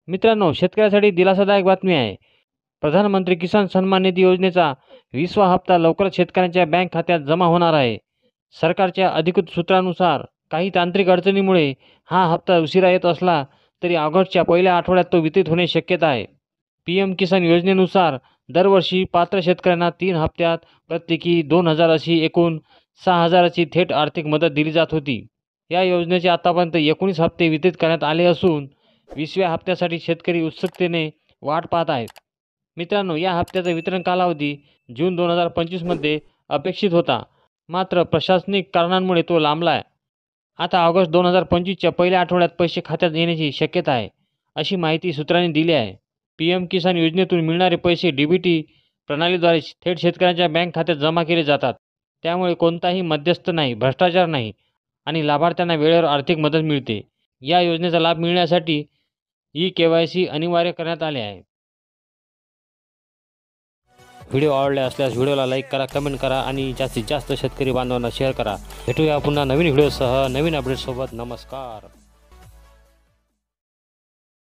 मित्रांनो, शेतकऱ्यासाठी दिलासादायक बातमी आहे. प्रधानमंत्री किसान सन्मान निधी योजनेचा 20वा हप्ता लवकरच शेतकऱ्यांच्या बँक खात्यात जमा होणार आहे. सरकारच्या अधिकृत सूत्रानुसार काही तांत्रिक अडचणीमुळे हा हप्ता उशिरा येत असला तरी ऑगस्टच्या पहिल्या आठवड्यात तो वितरित होण्याची शक्यता आहे. पीएम किसान योजनेनुसार दरवर्षी पात्र शेतकऱ्यांना 3 हप्त्यात प्रत्येकी 2,000 अशी एकूण 6,000 ची थेट आर्थिक मदत दिली जात होती. या योजनेचे आतापर्यंत 19 हप्ते वितरित करण्यात आले असून 20व्या हप्त्यासाठी शेतकरी उत्सुकतेने वाट पाहत आहेत. मित्रांनो, या हप्त्याचा वितरण कालावधी जून 2025 मध्ये अपेक्षित होता, मात्र प्रशासनिक कारणांमुळे तो लांबला आहे. आता ऑगस्ट 2025च्या पहिल्या आठवड्यात पैसे खात्यात येण्याची शक्यता आहे, अशी माहिती सूत्रांनी दिली आहे. पीएम किसान योजनेतून मिळणारे पैसे डीबीटी प्रणालीद्वारे थेट शेतकऱ्यांच्या बँक खात्यात जमा केले जातात. त्यामुळे कोणताही मध्यस्थ नाही, भ्रष्टाचार नाही आणि लाभार्थ्यांना वेळेवर आर्थिक मदत मिळते. या योजनेचा लाभ मिळण्यासाठी ई-केवायसी अनिवार्य करण्यात आले आहे. व्हिडिओ आवडले असल्यास व्हिडिओला लाईक करा, कमेंट करा आणि जास्तीत जास्त शेतकरी बांधवांना शेअर करा. भेटूया पुन्हा नवीन व्हिडिओसह नवीन अपडेटसोबत. नमस्कार.